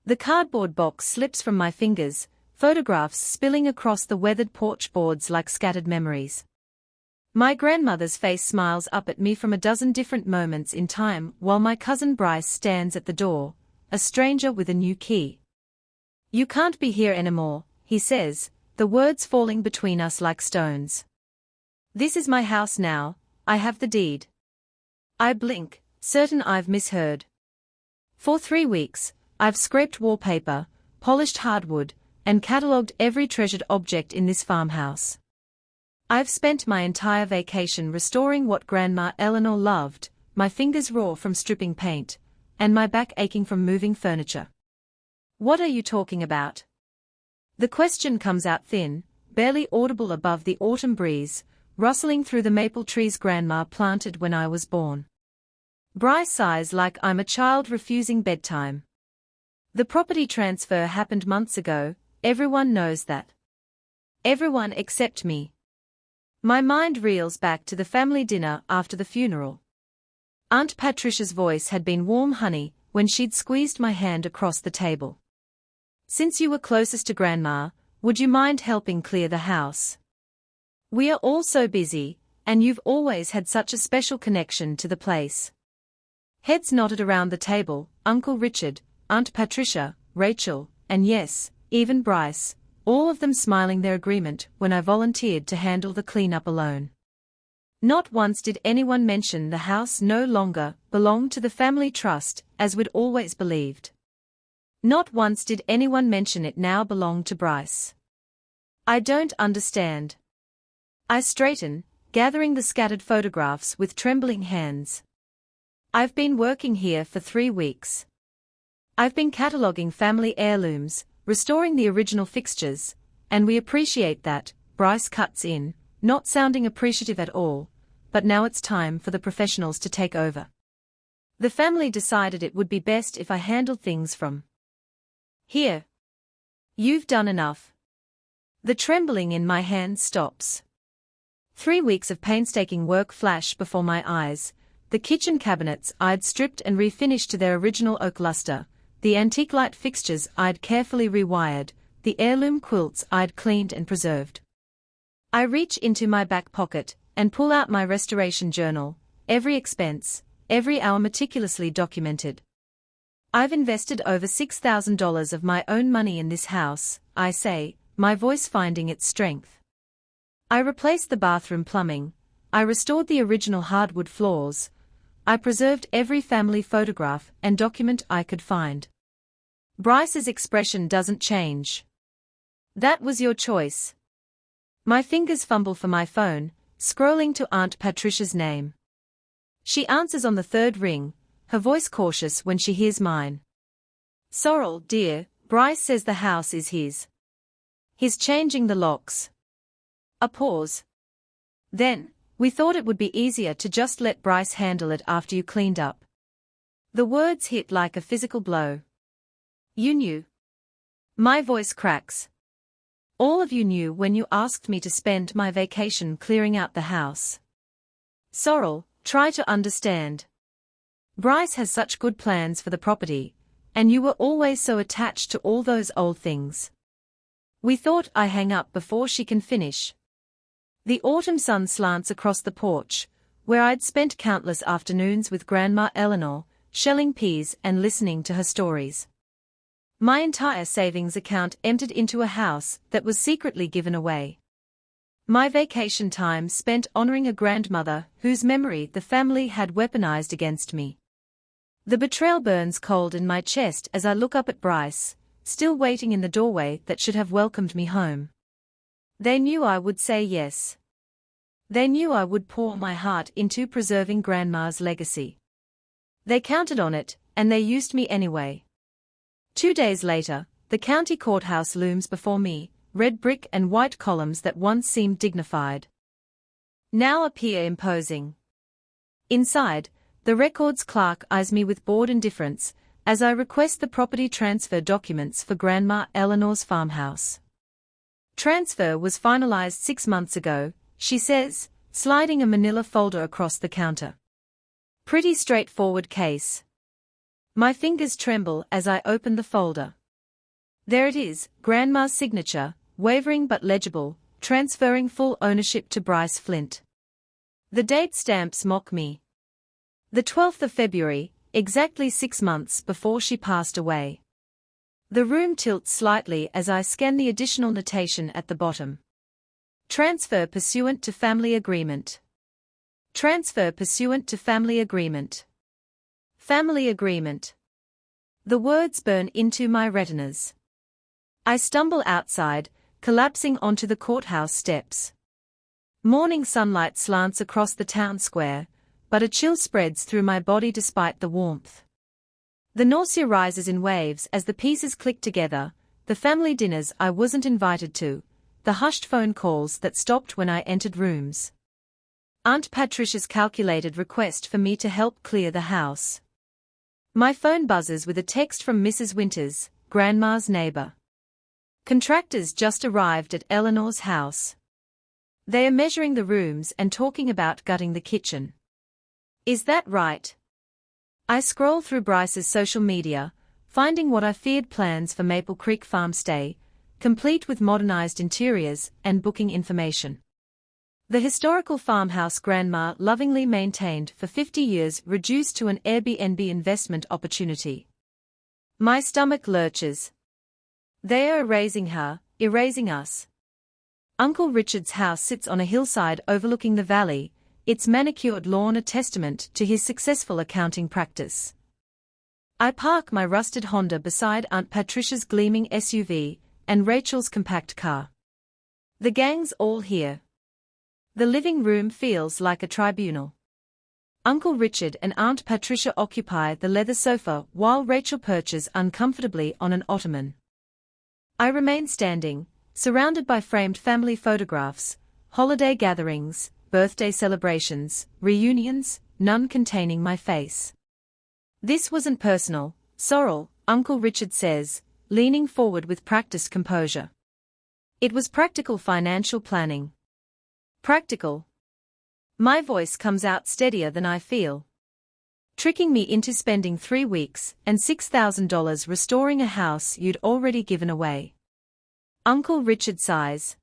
The cardboard box slips from my fingers, photographs spilling across the weathered porch boards like scattered memories. My grandmother's face smiles up at me from a dozen different moments in time while my cousin Bryce stands at the door, a stranger with a new key. "You can't be here anymore," he says, the words falling between us like stones. "This is my house now, I have the deed." I blink, certain I've misheard. For 3 weeks, I've scraped wallpaper, polished hardwood, and catalogued every treasured object in this farmhouse. I've spent my entire vacation restoring what Grandma Eleanor loved, my fingers raw from stripping paint, and my back aching from moving furniture. "What are you talking about?" The question comes out thin, barely audible above the autumn breeze, rustling through the maple trees Grandma planted when I was born. Bryce sighs like I'm a child refusing bedtime. "The property transfer happened months ago, everyone knows that. Everyone except me." My mind reels back to the family dinner after the funeral. Aunt Patricia's voice had been warm honey when she'd squeezed my hand across the table. "Since you were closest to Grandma, would you mind helping clear the house? We are all so busy, and you've always had such a special connection to the place." Heads nodded around the table, Uncle Richard, Aunt Patricia, Rachel, and yes, even Bryce, all of them smiling their agreement when I volunteered to handle the cleanup alone. Not once did anyone mention the house no longer belonged to the family trust, as we'd always believed. Not once did anyone mention it now belonged to Bryce. "I don't understand." I straighten, gathering the scattered photographs with trembling hands. "I've been working here for 3 weeks. I've been cataloguing family heirlooms, restoring the original fixtures, and we appreciate that," Bryce cuts in, not sounding appreciative at all, "but now it's time for the professionals to take over. The family decided it would be best if I handled things from here. You've done enough." The trembling in my hands stops. 3 weeks of painstaking work flash before my eyes, the kitchen cabinets I'd stripped and refinished to their original oak luster, the antique light fixtures I'd carefully rewired, the heirloom quilts I'd cleaned and preserved. I reach into my back pocket and pull out my restoration journal, every expense, every hour meticulously documented. "I've invested over $6,000 of my own money in this house," I say, my voice finding its strength. "I replaced the bathroom plumbing, I restored the original hardwood floors, I preserved every family photograph and document I could find." Bryce's expression doesn't change. "That was your choice." My fingers fumble for my phone, scrolling to Aunt Patricia's name. She answers on the 3rd ring, her voice cautious when she hears mine. "Sorrel, dear, Bryce says the house is his. He's changing the locks." A pause. "Then, we thought it would be easier to just let Bryce handle it after you cleaned up." The words hit like a physical blow. "You knew." My voice cracks. "All of you knew when you asked me to spend my vacation clearing out the house. Sorrel, try to understand. Bryce has such good plans for the property, and you were always so attached to all those old things." We thought I hang up before she can finish. The autumn sun slants across the porch, where I'd spent countless afternoons with Grandma Eleanor, shelling peas and listening to her stories. My entire savings account emptied into a house that was secretly given away. My vacation time spent honoring a grandmother whose memory the family had weaponized against me. The betrayal burns cold in my chest as I look up at Bryce, still waiting in the doorway that should have welcomed me home. They knew I would say yes. They knew I would pour my heart into preserving Grandma's legacy. They counted on it, and they used me anyway. 2 days later, the county courthouse looms before me, red brick and white columns that once seemed dignified now appear imposing. Inside, the records clerk eyes me with bored indifference as I request the property transfer documents for Grandma Eleanor's farmhouse. "Transfer was finalized 6 months ago," she says, sliding a manila folder across the counter. "Pretty straightforward case." My fingers tremble as I open the folder. There it is, Grandma's signature, wavering but legible, transferring full ownership to Bryce Flint. The date stamps mock me. The 12th of February, exactly 6 months before she passed away. The room tilts slightly as I scan the additional notation at the bottom. Transfer pursuant to family agreement. Transfer pursuant to family agreement. Family agreement. The words burn into my retinas. I stumble outside, collapsing onto the courthouse steps. Morning sunlight slants across the town square, but a chill spreads through my body despite the warmth. The nausea rises in waves as the pieces click together, the family dinners I wasn't invited to, the hushed phone calls that stopped when I entered rooms. Aunt Patricia's calculated request for me to help clear the house. My phone buzzes with a text from Mrs. Winters, Grandma's neighbor. Contractors just arrived at Eleanor's house. They are measuring the rooms and talking about gutting the kitchen. Is that right? I scroll through Bryce's social media, finding what I feared: plans for Maple Creek farm stay, complete with modernized interiors and booking information. The historical farmhouse Grandma lovingly maintained for 50 years reduced to an Airbnb investment opportunity. My stomach lurches. They are erasing her, erasing us. Uncle Richard's house sits on a hillside overlooking the valley, its manicured lawn a testament to his successful accounting practice. I park my rusted Honda beside Aunt Patricia's gleaming SUV and Rachel's compact car. The gang's all here. The living room feels like a tribunal. Uncle Richard and Aunt Patricia occupy the leather sofa while Rachel perches uncomfortably on an ottoman. I remain standing, surrounded by framed family photographs, holiday gatherings, birthday celebrations, reunions, none containing my face. This wasn't personal, Sorrel, Uncle Richard says, leaning forward with practiced composure. It was practical financial planning. Practical. My voice comes out steadier than I feel. Tricking me into spending 3 weeks and $6,000 restoring a house you'd already given away. Uncle Richard sighs.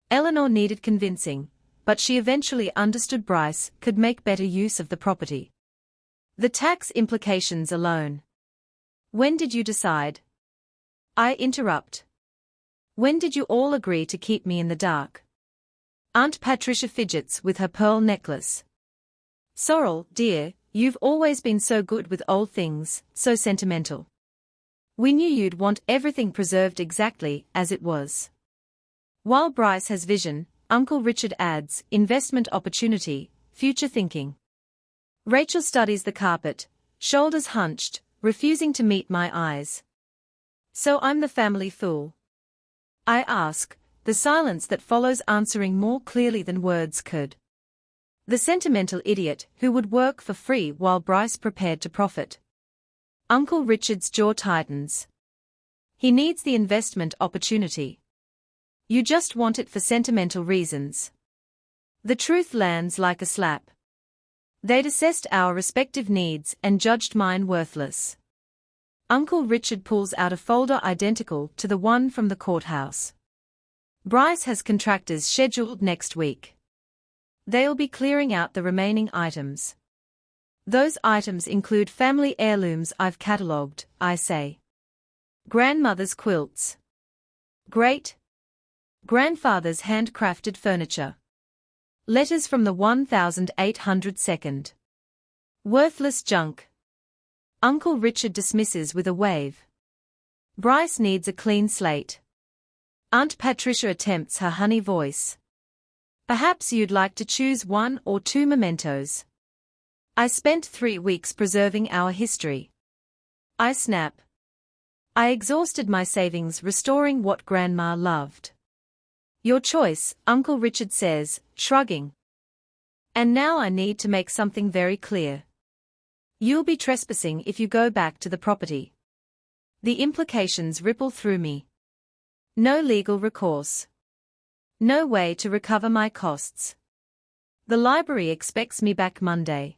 Eleanor needed convincing, but she eventually understood Bryce could make better use of the property. The tax implications alone. When did you decide? I interrupt. When did you all agree to keep me in the dark? Aunt Patricia fidgets with her pearl necklace. Sorrel, dear, you've always been so good with old things, so sentimental. We knew you'd want everything preserved exactly as it was. While Bryce has vision, Uncle Richard adds, investment opportunity, future thinking. Rachel studies the carpet, shoulders hunched, refusing to meet my eyes. So I'm the family fool? I ask, the silence that follows answering more clearly than words could. The sentimental idiot who would work for free while Bryce prepared to profit. Uncle Richard's jaw tightens. He needs the investment opportunity. You just want it for sentimental reasons. The truth lands like a slap. They'd assessed our respective needs and judged mine worthless. Uncle Richard pulls out a folder identical to the one from the courthouse. Bryce has contractors scheduled next week. They'll be clearing out the remaining items. Those items include family heirlooms I've catalogued, I say. Grandmother's quilts. Great. Grandfather's handcrafted furniture. Letters from the 1802nd. Worthless junk. Uncle Richard dismisses with a wave. Bryce needs a clean slate. Aunt Patricia attempts her honey voice. Perhaps you'd like to choose 1 or 2 mementos. I spent 3 weeks preserving our history. I snap. I exhausted my savings restoring what Grandma loved. Your choice, Uncle Richard says, shrugging. And now I need to make something very clear. You'll be trespassing if you go back to the property. The implications ripple through me. No legal recourse. No way to recover my costs. The library expects me back Monday.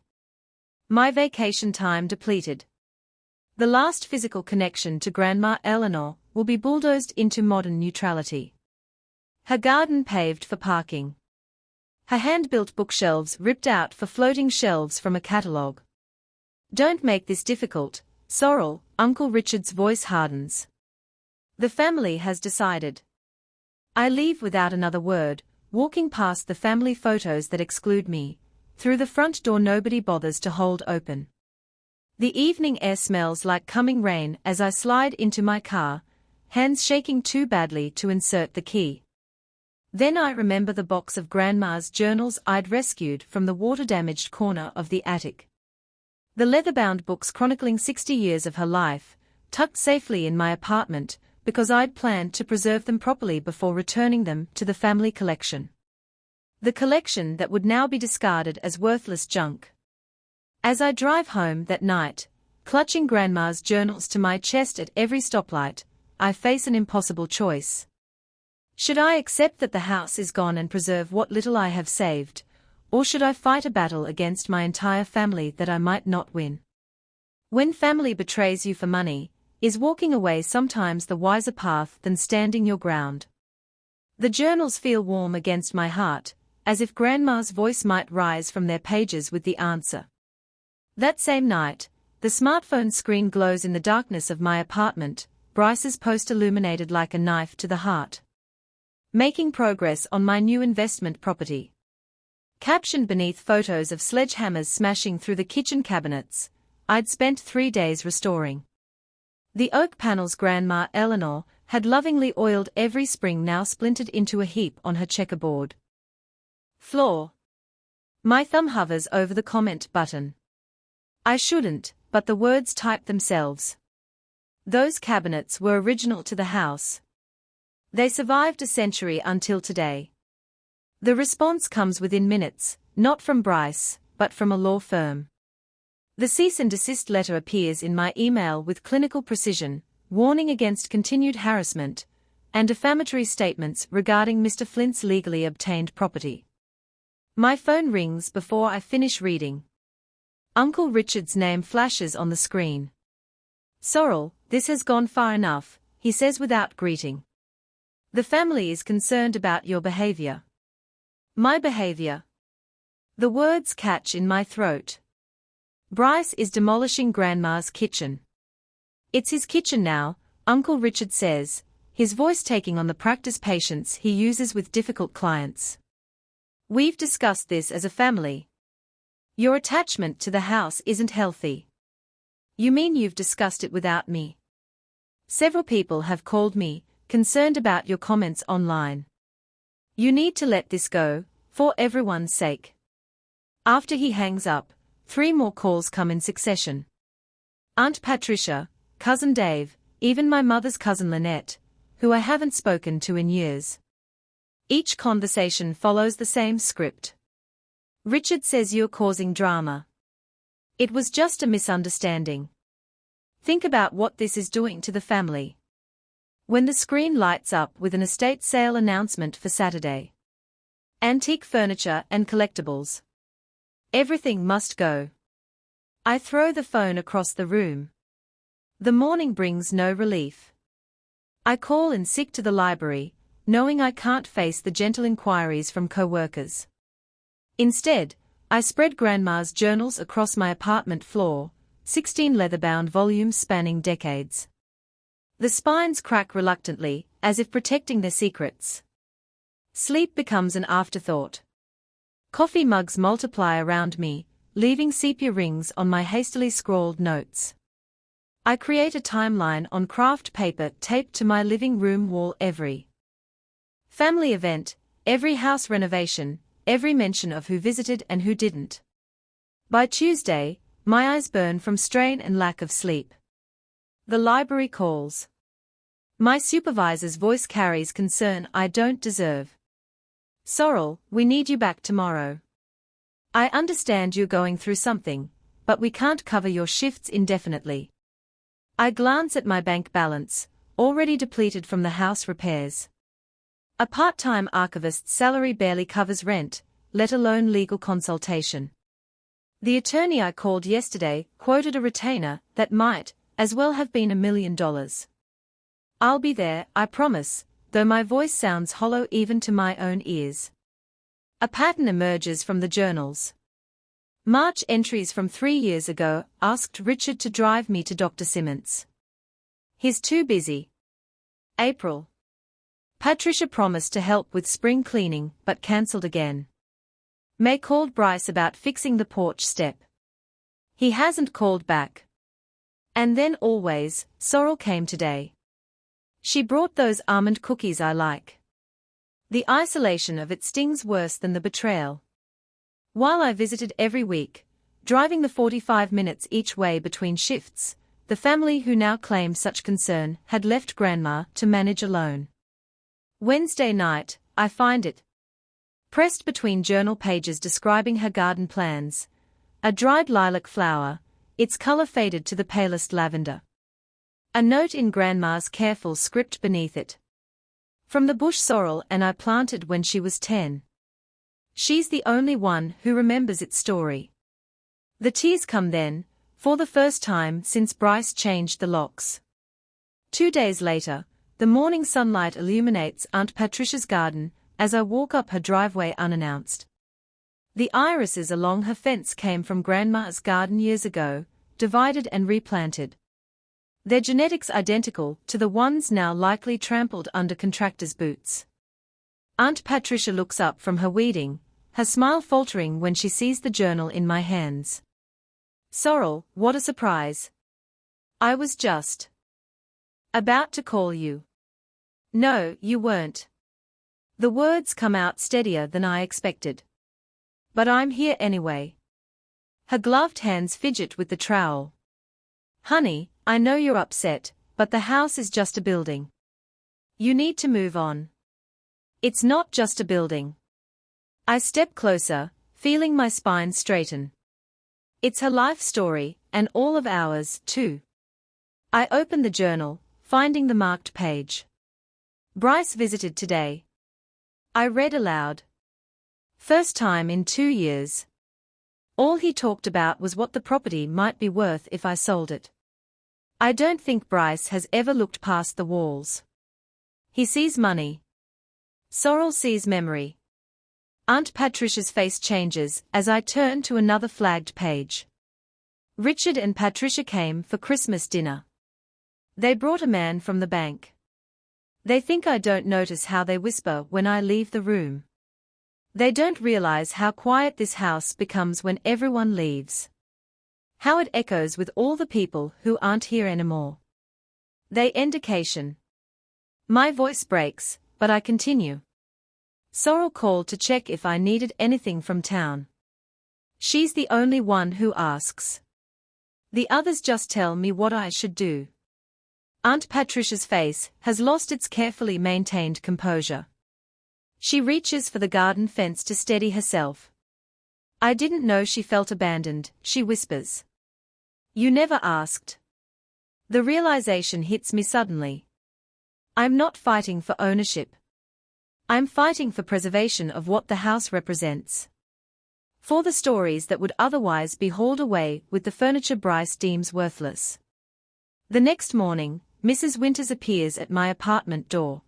My vacation time depleted. The last physical connection to Grandma Eleanor will be bulldozed into modern neutrality. Her garden paved for parking. Her hand-built bookshelves ripped out for floating shelves from a catalogue. Don't make this difficult, Sorrel, Uncle Richard's voice hardens. The family has decided. I leave without another word, walking past the family photos that exclude me. Through the front door nobody bothers to hold open. The evening air smells like coming rain as I slide into my car, hands shaking too badly to insert the key. Then I remember the box of Grandma's journals I'd rescued from the water-damaged corner of the attic. The leather-bound books chronicling 60 years of her life, tucked safely in my apartment, because I'd planned to preserve them properly before returning them to the family collection. The collection that would now be discarded as worthless junk. As I drive home that night, clutching Grandma's journals to my chest at every stoplight, I face an impossible choice. Should I accept that the house is gone and preserve what little I have saved, or should I fight a battle against my entire family that I might not win? When family betrays you for money, is walking away sometimes the wiser path than standing your ground? The journals feel warm against my heart, as if Grandma's voice might rise from their pages with the answer. That same night, the smartphone screen glows in the darkness of my apartment, Bryce's post illuminated like a knife to the heart. Making progress on my new investment property. Captioned beneath photos of sledgehammers smashing through the kitchen cabinets, I'd spent 3 days restoring. The oak panels Grandma Eleanor had lovingly oiled every spring now splintered into a heap on her checkerboard floor. My thumb hovers over the comment button. I shouldn't, but the words type themselves. Those cabinets were original to the house. They survived a century until today. The response comes within minutes, not from Bryce, but from a law firm. The cease and desist letter appears in my email with clinical precision, warning against continued harassment, and defamatory statements regarding Mr. Flint's legally obtained property. My phone rings before I finish reading. Uncle Richard's name flashes on the screen. Sorrel, this has gone far enough, he says without greeting. The family is concerned about your behavior. My behavior. The words catch in my throat. Bryce is demolishing Grandma's kitchen. It's his kitchen now, Uncle Richard says, his voice taking on the practice patience he uses with difficult clients. We've discussed this as a family. Your attachment to the house isn't healthy. You mean you've discussed it without me? Several people have called me, concerned about your comments online. You need to let this go, for everyone's sake. After he hangs up, 3 more calls come in succession. Aunt Patricia, Cousin Dave, even my mother's cousin Lynette, who I haven't spoken to in years. Each conversation follows the same script. Richard says you're causing drama. It was just a misunderstanding. Think about what this is doing to the family. When the screen lights up with an estate sale announcement for Saturday. Antique furniture and collectibles. Everything must go. I throw the phone across the room. The morning brings no relief. I call in sick to the library, knowing I can't face the gentle inquiries from co-workers. Instead, I spread Grandma's journals across my apartment floor, 16 leather-bound volumes spanning decades. The spines crack reluctantly, as if protecting their secrets. Sleep becomes an afterthought. Coffee mugs multiply around me, leaving sepia rings on my hastily scrawled notes. I create a timeline on craft paper taped to my living room wall. Every family event, every house renovation, every mention of who visited and who didn't. By Tuesday, my eyes burn from strain and lack of sleep. The library calls. My supervisor's voice carries concern I don't deserve. Sorrel, we need you back tomorrow. I understand you're going through something, but we can't cover your shifts indefinitely. I glance at my bank balance, already depleted from the house repairs. A part-time archivist's salary barely covers rent, let alone legal consultation. The attorney I called yesterday quoted a retainer that might, as well have been $1,000,000. I'll be there, I promise, though my voice sounds hollow even to my own ears. A pattern emerges from the journals. March entries from 3 years ago asked Richard to drive me to Dr. Simmons. He's too busy. April. Patricia promised to help with spring cleaning but cancelled again. May called Bryce about fixing the porch step. He hasn't called back. And then always, Sorrel came today. She brought those almond cookies I like. The isolation of it stings worse than the betrayal. While I visited every week, driving the 45 minutes each way between shifts, the family who now claimed such concern had left Grandma to manage alone. Wednesday night, I find it. Pressed between journal pages describing her garden plans. A dried lilac flower, its color faded to the palest lavender. A note in Grandma's careful script beneath it. From the bush sorrel and I planted when she was 10. She's the only one who remembers its story. The tears come then, for the first time since Bryce changed the locks. 2 days later, the morning sunlight illuminates Aunt Patricia's garden as I walk up her driveway unannounced. The irises along her fence came from Grandma's garden years ago, divided and replanted. Their genetics identical to the ones now likely trampled under contractors' boots. Aunt Patricia looks up from her weeding, her smile faltering when she sees the journal in my hands. Sorrel, what a surprise. I was just about to call you. No, you weren't. The words come out steadier than I expected. But I'm here anyway. Her gloved hands fidget with the trowel. Honey, I know you're upset, but the house is just a building. You need to move on. It's not just a building. I step closer, feeling my spine straighten. It's her life story, and all of ours, too. I open the journal, finding the marked page. Bryce visited today. I read aloud. First time in 2 years. All he talked about was what the property might be worth if I sold it. I don't think Bryce has ever looked past the walls. He sees money. Sorrel sees memory. Aunt Patricia's face changes as I turn to another flagged page. Richard and Patricia came for Christmas dinner. They brought a man from the bank. They think I don't notice how they whisper when I leave the room. They don't realize how quiet this house becomes when everyone leaves. How it echoes with all the people who aren't here anymore. They indication. My voice breaks, but I continue. Sorrel called to check if I needed anything from town. She's the only one who asks. The others just tell me what I should do. Aunt Patricia's face has lost its carefully maintained composure. She reaches for the garden fence to steady herself. I didn't know she felt abandoned, she whispers. You never asked. The realization hits me suddenly. I'm not fighting for ownership. I'm fighting for preservation of what the house represents. For the stories that would otherwise be hauled away with the furniture Bryce deems worthless. The next morning, Mrs. Winters appears at my apartment door.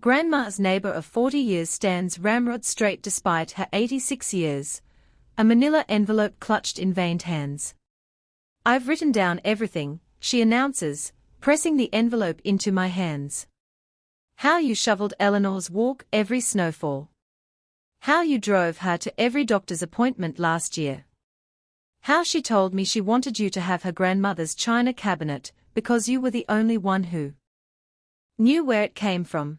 Grandma's neighbor of 40 years stands ramrod straight despite her 86 years, a manila envelope clutched in veined hands. I've written down everything, she announces, pressing the envelope into my hands. How you shoveled Eleanor's walk every snowfall. How you drove her to every doctor's appointment last year. How she told me she wanted you to have her grandmother's china cabinet because you were the only one who knew where it came from.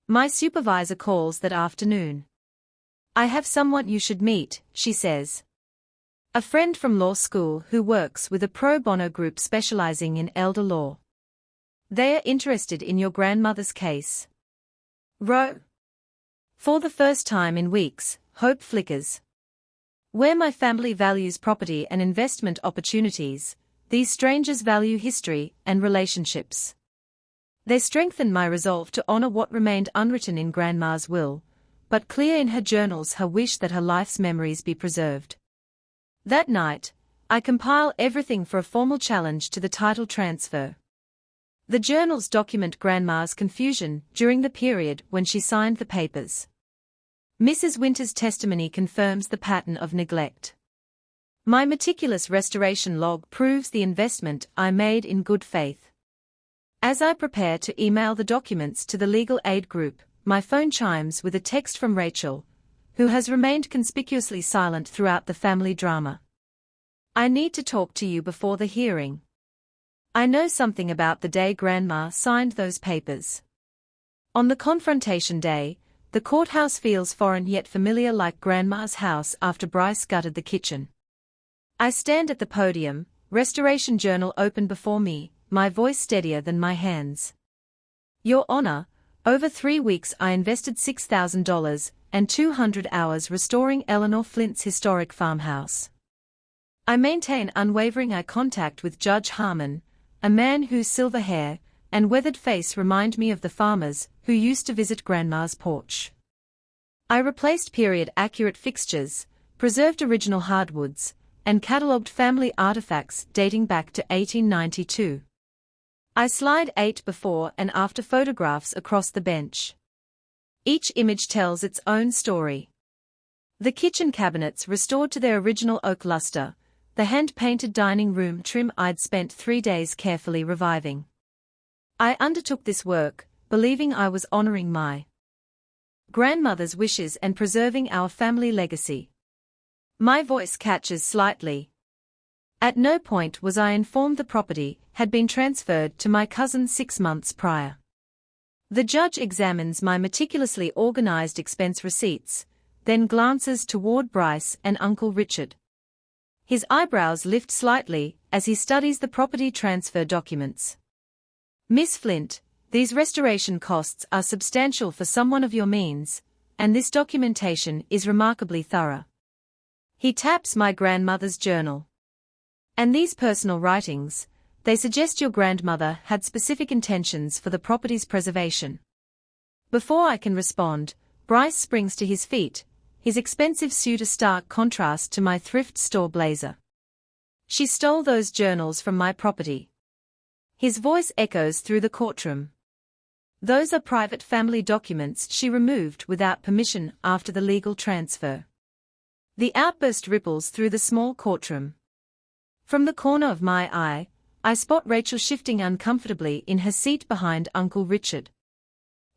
My supervisor calls that afternoon. I have someone you should meet, she says. A friend from law school who works with a pro bono group specializing in elder law. They are interested in your grandmother's case. Row. For the first time in weeks, hope flickers. Where my family values property and investment opportunities, these strangers value history and relationships. They strengthen my resolve to honor what remained unwritten in Grandma's will, but clear in her journals her wish that her life's memories be preserved. That night, I compile everything for a formal challenge to the title transfer. The journals document Grandma's confusion during the period when she signed the papers. Mrs. Winter's testimony confirms the pattern of neglect. My meticulous restoration log proves the investment I made in good faith. As I prepare to email the documents to the legal aid group, my phone chimes with a text from Rachel, who has remained conspicuously silent throughout the family drama. I need to talk to you before the hearing. I know something about the day Grandma signed those papers. On the confrontation day, the courthouse feels foreign yet familiar, like Grandma's house after Bryce gutted the kitchen. I stand at the podium, Restoration Journal open before me, my voice steadier than my hands. Your Honor, over 3 weeks I invested $6,000 and 200 hours restoring Eleanor Flint's historic farmhouse. I maintain unwavering eye contact with Judge Harmon, a man whose silver hair and weathered face remind me of the farmers who used to visit Grandma's porch. I replaced period-accurate fixtures, preserved original hardwoods, and catalogued family artifacts dating back to 1892. I slide 8 before and after photographs across the bench. Each image tells its own story. The kitchen cabinets restored to their original oak luster, the hand-painted dining room trim I'd spent 3 days carefully reviving. I undertook this work, believing I was honoring my grandmother's wishes and preserving our family legacy. My voice catches slightly. At no point was I informed the property had been transferred to my cousin 6 months prior. The judge examines my meticulously organized expense receipts, then glances toward Bryce and Uncle Richard. His eyebrows lift slightly as he studies the property transfer documents. Miss Flint, these restoration costs are substantial for someone of your means, and this documentation is remarkably thorough. He taps my grandmother's journal. And these personal writings, they suggest your grandmother had specific intentions for the property's preservation. Before I can respond, Bryce springs to his feet, his expensive suit a stark contrast to my thrift store blazer. She stole those journals from my property. His voice echoes through the courtroom. Those are private family documents she removed without permission after the legal transfer. The outburst ripples through the small courtroom. From the corner of my eye, I spot Rachel shifting uncomfortably in her seat behind Uncle Richard.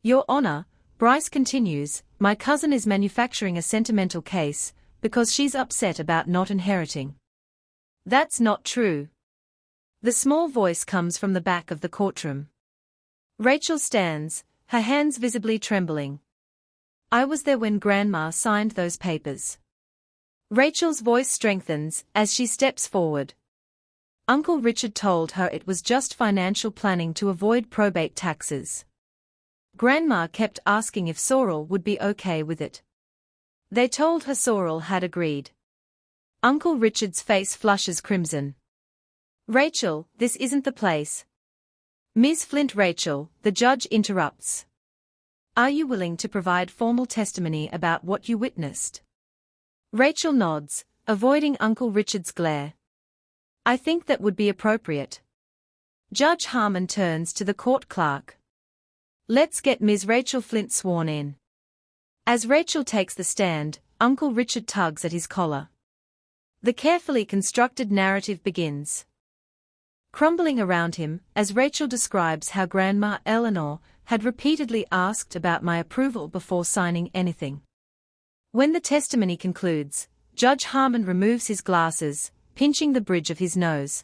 Your Honor, Bryce continues, my cousin is manufacturing a sentimental case because she's upset about not inheriting. That's not true. The small voice comes from the back of the courtroom. Rachel stands, her hands visibly trembling. I was there when Grandma signed those papers. Rachel's voice strengthens as she steps forward. Uncle Richard told her it was just financial planning to avoid probate taxes. Grandma kept asking if Sorrel would be okay with it. They told her Sorrel had agreed. Uncle Richard's face flushes crimson. Rachel, this isn't the place. Ms. Flint. Rachel, the judge interrupts. Are you willing to provide formal testimony about what you witnessed? Rachel nods, avoiding Uncle Richard's glare. I think that would be appropriate. Judge Harmon turns to the court clerk. Let's get Ms. Rachel Flint sworn in. As Rachel takes the stand, Uncle Richard tugs at his collar. The carefully constructed narrative begins. Crumbling around him, as Rachel describes how Grandma Eleanor had repeatedly asked about my approval before signing anything. When the testimony concludes, Judge Harmon removes his glasses, pinching the bridge of his nose.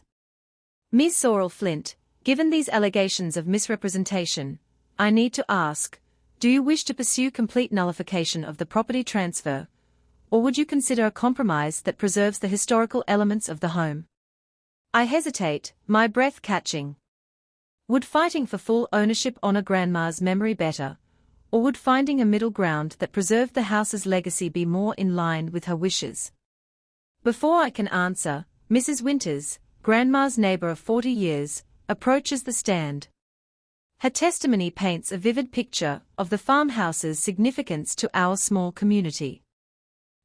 Ms. Sorrel Flint, given these allegations of misrepresentation, I need to ask, do you wish to pursue complete nullification of the property transfer, or would you consider a compromise that preserves the historical elements of the home? I hesitate, my breath catching. Would fighting for full ownership honor Grandma's memory better, or would finding a middle ground that preserved the house's legacy be more in line with her wishes? Before I can answer, Mrs. Winters, Grandma's neighbor of 40 years, approaches the stand. Her testimony paints a vivid picture of the farmhouse's significance to our small community.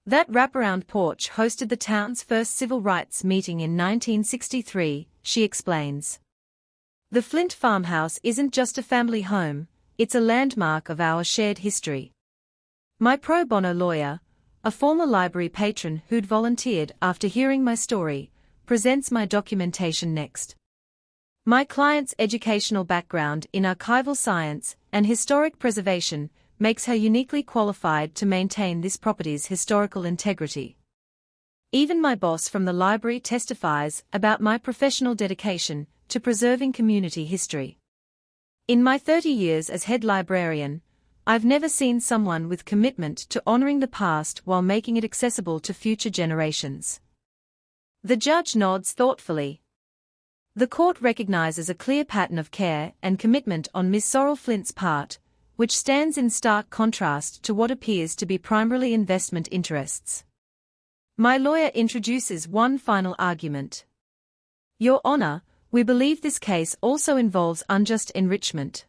That wraparound porch hosted the town's first civil rights meeting in 1963, she explains. The Flint farmhouse isn't just a family home, it's a landmark of our shared history. My pro bono lawyer, a former library patron who'd volunteered after hearing my story, presents my documentation next. My client's educational background in archival science and historic preservation makes her uniquely qualified to maintain this property's historical integrity. Even my boss from the library testifies about my professional dedication to preserving community history. In my 30 years as head librarian, I've never seen someone with commitment to honoring the past while making it accessible to future generations. The judge nods thoughtfully. The court recognizes a clear pattern of care and commitment on Ms. Sorrel Flint's part, which stands in stark contrast to what appears to be primarily investment interests. My lawyer introduces one final argument. Your Honor, we believe this case also involves unjust enrichment.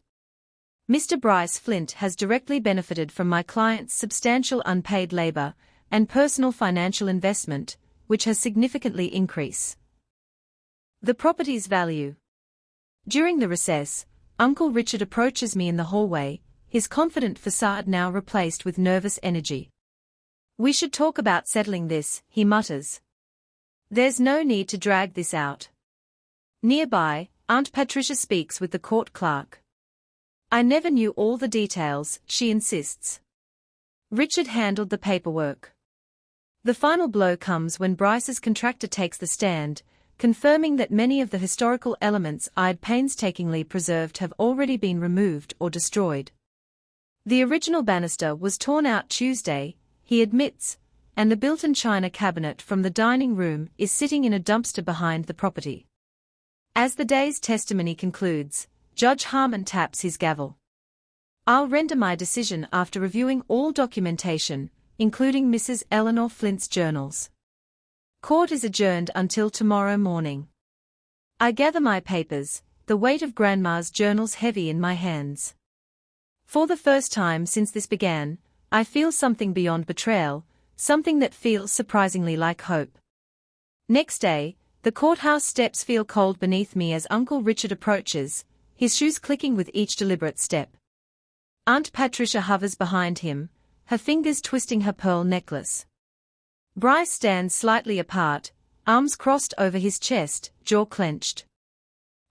Mr. Bryce Flint has directly benefited from my client's substantial unpaid labor and personal financial investment, which has significantly increased the property's value. During the recess, Uncle Richard approaches me in the hallway, his confident facade now replaced with nervous energy. We should talk about settling this, he mutters. There's no need to drag this out. Nearby, Aunt Patricia speaks with the court clerk. I never knew all the details, she insists. Richard handled the paperwork. The final blow comes when Bryce's contractor takes the stand, confirming that many of the historical elements I'd painstakingly preserved have already been removed or destroyed. The original banister was torn out Tuesday, he admits, and the built-in china cabinet from the dining room is sitting in a dumpster behind the property. As the day's testimony concludes, Judge Harmon taps his gavel. I'll render my decision after reviewing all documentation, including Mrs. Eleanor Flint's journals. Court is adjourned until tomorrow morning. I gather my papers, the weight of Grandma's journals heavy in my hands. For the first time since this began, I feel something beyond betrayal, something that feels surprisingly like hope. Next day, the courthouse steps feel cold beneath me as Uncle Richard approaches, his shoes clicking with each deliberate step. Aunt Patricia hovers behind him, her fingers twisting her pearl necklace. Bryce stands slightly apart, arms crossed over his chest, jaw clenched.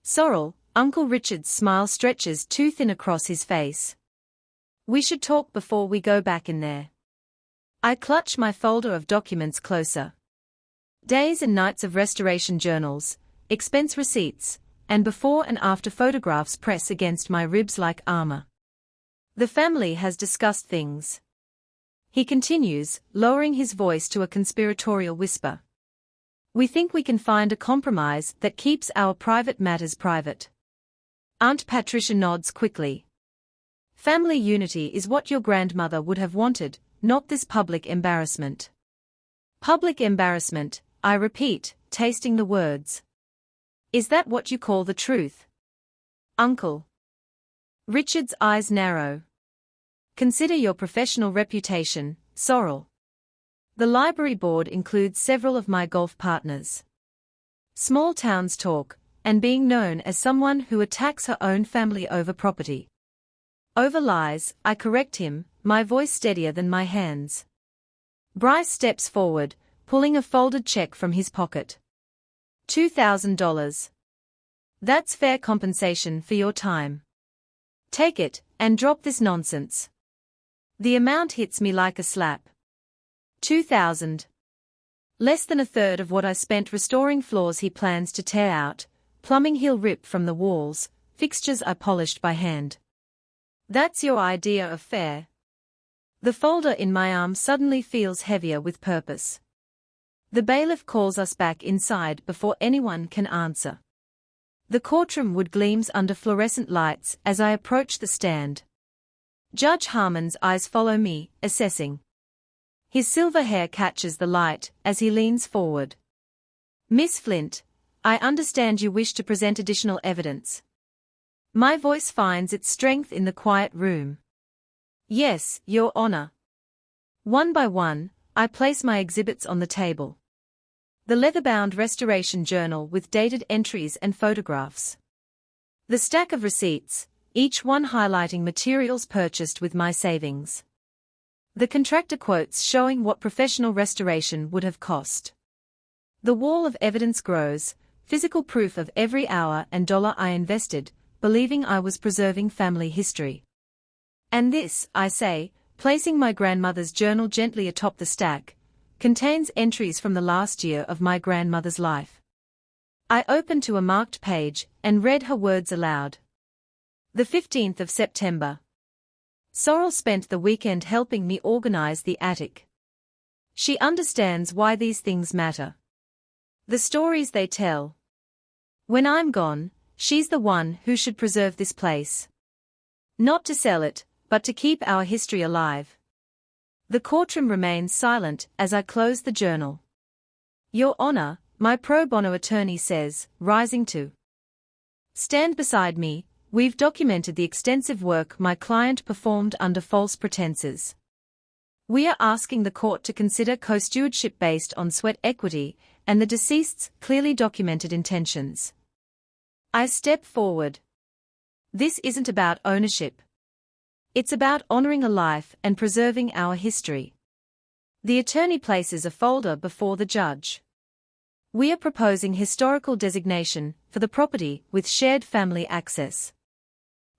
Sorrel, Uncle Richard's smile stretches too thin across his face. We should talk before we go back in there. I clutch my folder of documents closer. Days and nights of restoration journals, expense receipts, and before and after photographs press against my ribs like armor. The family has discussed things. He continues, lowering his voice to a conspiratorial whisper. We think we can find a compromise that keeps our private matters private. Aunt Patricia nods quickly. Family unity is what your grandmother would have wanted, not this public embarrassment. Public embarrassment, I repeat, tasting the words. Is that what you call the truth? Uncle. Richard's eyes narrow. Consider your professional reputation, Sorrel. The library board includes several of my golf partners. Small towns talk, and being known as someone who attacks her own family over property. Over lies, I correct him, my voice steadier than my hands. Bryce steps forward, pulling a folded check from his pocket. $2,000. That's fair compensation for your time. Take it, and drop this nonsense. The amount hits me like a slap. $2,000. Less than a third of what I spent restoring floors he plans to tear out, plumbing he'll rip from the walls, fixtures I polished by hand. That's your idea of fair? The folder in my arm suddenly feels heavier with purpose. The bailiff calls us back inside before anyone can answer. The courtroom wood gleams under fluorescent lights as I approach the stand. Judge Harmon's eyes follow me, assessing. His silver hair catches the light as he leans forward. Miss Flint, I understand you wish to present additional evidence. My voice finds its strength in the quiet room. Yes, Your Honor. One by one, I place my exhibits on the table. The leather-bound restoration journal with dated entries and photographs. The stack of receipts, each one highlighting materials purchased with my savings. The contractor quotes showing what professional restoration would have cost. The wall of evidence grows, physical proof of every hour and dollar I invested, believing I was preserving family history. And this, I say, placing my grandmother's journal gently atop the stack, contains entries from the last year of my grandmother's life. I opened to a marked page and read her words aloud. The 15th of September. Sorrel spent the weekend helping me organize the attic. She understands why these things matter. The stories they tell. When I'm gone, she's the one who should preserve this place. Not to sell it, but to keep our history alive. The courtroom remains silent as I close the journal. Your Honor, my pro bono attorney says, rising to stand beside me, we've documented the extensive work my client performed under false pretenses. We are asking the court to consider co-stewardship based on sweat equity and the deceased's clearly documented intentions. I step forward. This isn't about ownership. It's about honoring a life and preserving our history. The attorney places a folder before the judge. We are proposing historical designation for the property with shared family access.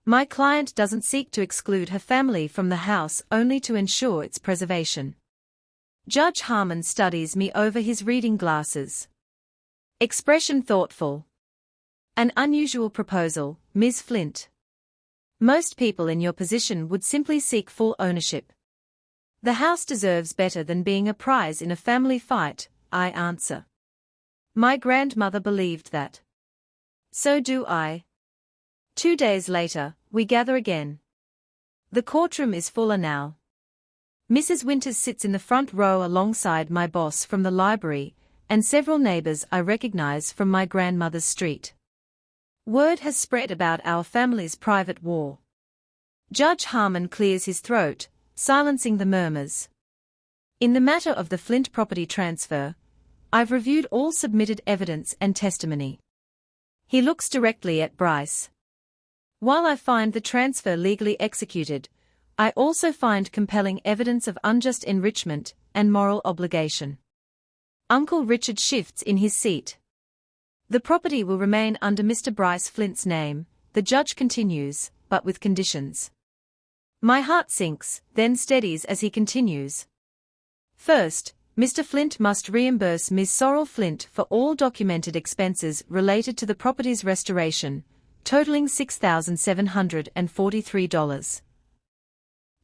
My client doesn't seek to exclude her family from the house only to ensure its preservation. Judge Harmon studies me over his reading glasses. Expression thoughtful. An unusual proposal, Ms. Flint. Most people in your position would simply seek full ownership. The house deserves better than being a prize in a family fight, I answer. My grandmother believed that. So do I. 2 days later, we gather again. The courtroom is fuller now. Mrs. Winters sits in the front row alongside my boss from the library, and several neighbors I recognize from my grandmother's street. Word has spread about our family's private war. Judge Harmon clears his throat, silencing the murmurs. In the matter of the Flint property transfer, I've reviewed all submitted evidence and testimony. He looks directly at Bryce. While I find the transfer legally executed, I also find compelling evidence of unjust enrichment and moral obligation. Uncle Richard shifts in his seat. The property will remain under Mr. Bryce Flint's name, the judge continues, but with conditions. My heart sinks, then steadies as he continues. First, Mr. Flint must reimburse Ms. Sorrel Flint for all documented expenses related to the property's restoration, totaling $6,743.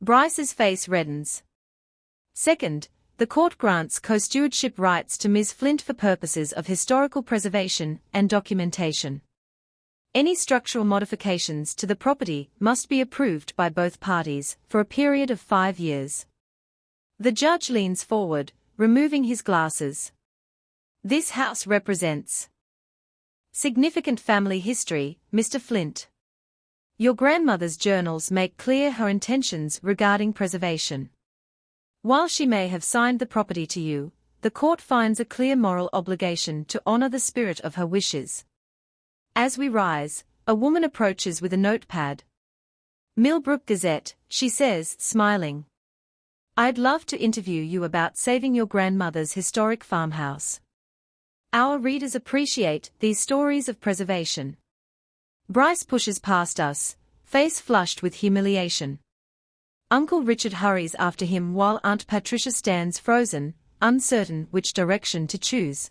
Bryce's face reddens. Second, the court grants co-stewardship rights to Ms. Flint for purposes of historical preservation and documentation. Any structural modifications to the property must be approved by both parties for a period of 5 years. The judge leans forward, removing his glasses. This house represents significant family history, Mr. Flint. Your grandmother's journals make clear her intentions regarding preservation. While she may have signed the property to you, the court finds a clear moral obligation to honor the spirit of her wishes. As we rise, a woman approaches with a notepad. Millbrook Gazette, she says, smiling. I'd love to interview you about saving your grandmother's historic farmhouse. Our readers appreciate these stories of preservation. Bryce pushes past us, face flushed with humiliation. Uncle Richard hurries after him while Aunt Patricia stands frozen, uncertain which direction to choose.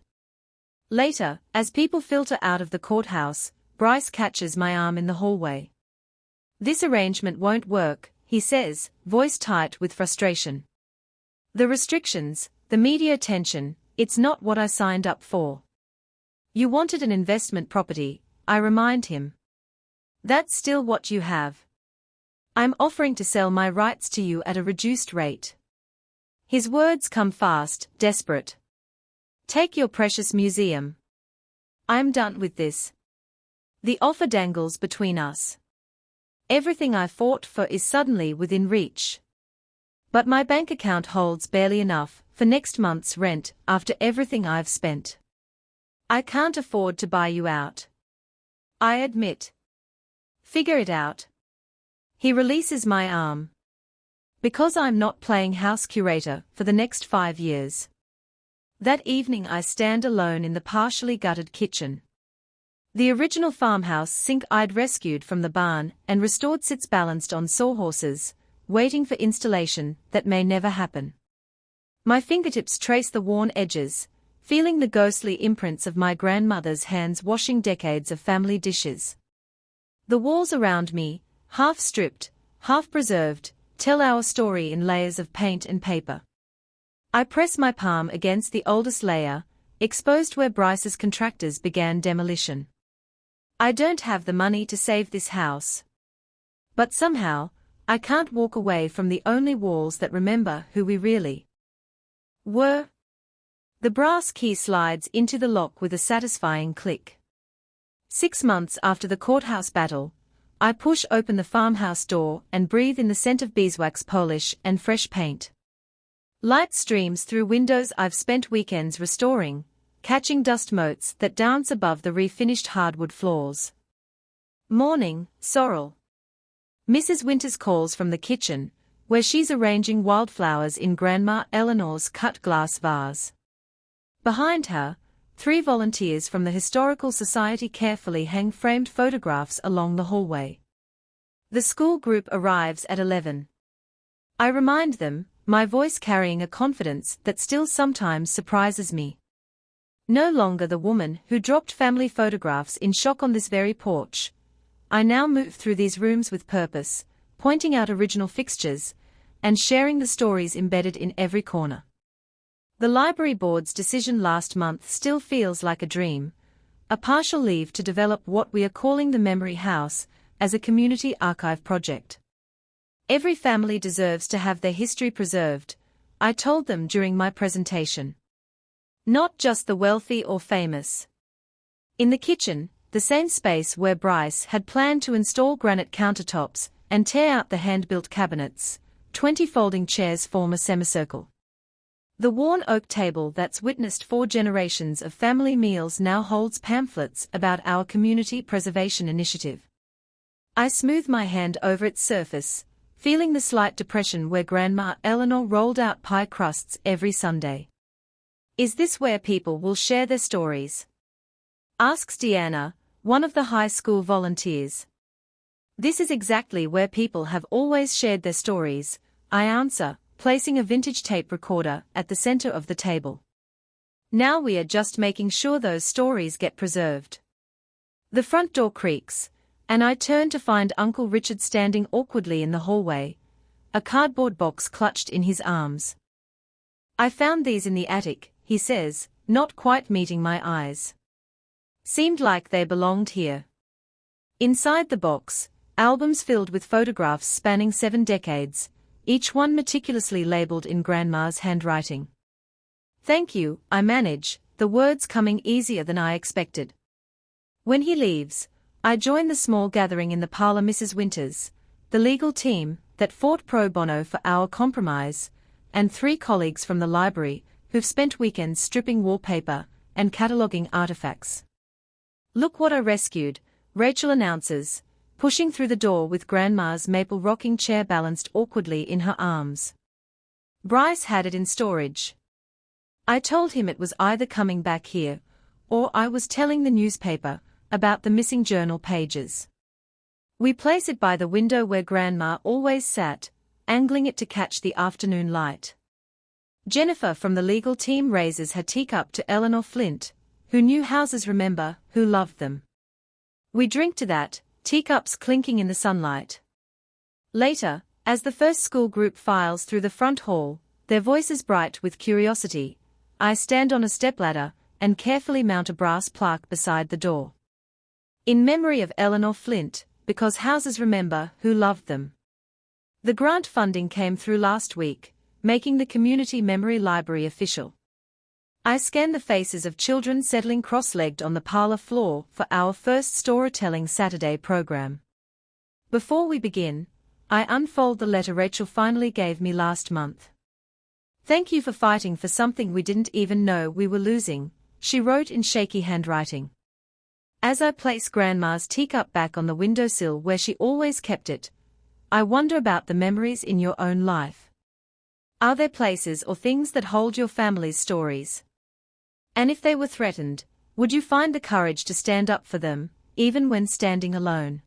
Later, as people filter out of the courthouse, Bryce catches my arm in the hallway. This arrangement won't work, he says, voice tight with frustration. The restrictions, the media attention, it's not what I signed up for. You wanted an investment property, I remind him. That's still what you have. I'm offering to sell my rights to you at a reduced rate. His words come fast, desperate. Take your precious museum. I'm done with this. The offer dangles between us. Everything I fought for is suddenly within reach. But my bank account holds barely enough for next month's rent after everything I've spent. I can't afford to buy you out. I admit. Figure it out. He releases my arm. Because I'm not playing house curator for the next 5 years. That evening I stand alone in the partially gutted kitchen. The original farmhouse sink I'd rescued from the barn and restored sits balanced on sawhorses, waiting for installation that may never happen. My fingertips trace the worn edges, feeling the ghostly imprints of my grandmother's hands washing decades of family dishes. The walls around me, half stripped, half preserved, tell our story in layers of paint and paper. I press my palm against the oldest layer, exposed where Bryce's contractors began demolition. I don't have the money to save this house. But somehow, I can't walk away from the only walls that remember who we really were. The brass key slides into the lock with a satisfying click. 6 months after the courthouse battle, I push open the farmhouse door and breathe in the scent of beeswax polish and fresh paint. Light streams through windows I've spent weekends restoring, catching dust motes that dance above the refinished hardwood floors. Morning, Sorrel. Mrs. Winters calls from the kitchen, where she's arranging wildflowers in Grandma Eleanor's cut glass vase. Behind her, 3 volunteers from the Historical Society carefully hang framed photographs along the hallway. The school group arrives at 11. I remind them, my voice carrying a confidence that still sometimes surprises me. No longer the woman who dropped family photographs in shock on this very porch. I now move through these rooms with purpose, pointing out original fixtures, and sharing the stories embedded in every corner. The library board's decision last month still feels like a dream, a partial leave to develop what we are calling the Memory House as a community archive project. Every family deserves to have their history preserved, I told them during my presentation. Not just the wealthy or famous. In the kitchen, the same space where Bryce had planned to install granite countertops and tear out the hand-built cabinets, 20 folding chairs form a semicircle. The worn oak table that's witnessed 4 generations of family meals now holds pamphlets about our community preservation initiative. I smooth my hand over its surface, feeling the slight depression where Grandma Eleanor rolled out pie crusts every Sunday. Is this where people will share their stories? Asks Deanna, one of the high school volunteers. This is exactly where people have always shared their stories, I answer, placing a vintage tape recorder at the center of the table. Now we are just making sure those stories get preserved. The front door creaks, and I turn to find Uncle Richard standing awkwardly in the hallway, a cardboard box clutched in his arms. I found these in the attic, he says, not quite meeting my eyes. Seemed like they belonged here. Inside the box, albums filled with photographs spanning 7 decades, each one meticulously labeled in Grandma's handwriting. Thank you, I manage, the words coming easier than I expected. When he leaves, I join the small gathering in the parlor. Mrs. Winters, the legal team that fought pro bono for our compromise, and 3 colleagues from the library who've spent weekends stripping wallpaper and cataloging artifacts. Look what I rescued, Rachel announces, pushing through the door with Grandma's maple rocking chair balanced awkwardly in her arms. Bryce had it in storage. I told him it was either coming back here, or I was telling the newspaper about the missing journal pages. We place it by the window where Grandma always sat, angling it to catch the afternoon light. Jennifer from the legal team raises her teacup to Eleanor Flint, who knew houses remember who loved them. We drink to that, teacups clinking in the sunlight. Later, as the first school group files through the front hall, their voices bright with curiosity, I stand on a stepladder and carefully mount a brass plaque beside the door. In memory of Eleanor Flint, because houses remember who loved them. The grant funding came through last week, making the Community Memory Library official. I scan the faces of children settling cross-legged on the parlor floor for our first Storytelling Saturday program. Before we begin, I unfold the letter Rachel finally gave me last month. Thank you for fighting for something we didn't even know we were losing, she wrote in shaky handwriting. As I place Grandma's teacup back on the windowsill where she always kept it, I wonder about the memories in your own life. Are there places or things that hold your family's stories? And if they were threatened, would you find the courage to stand up for them, even when standing alone?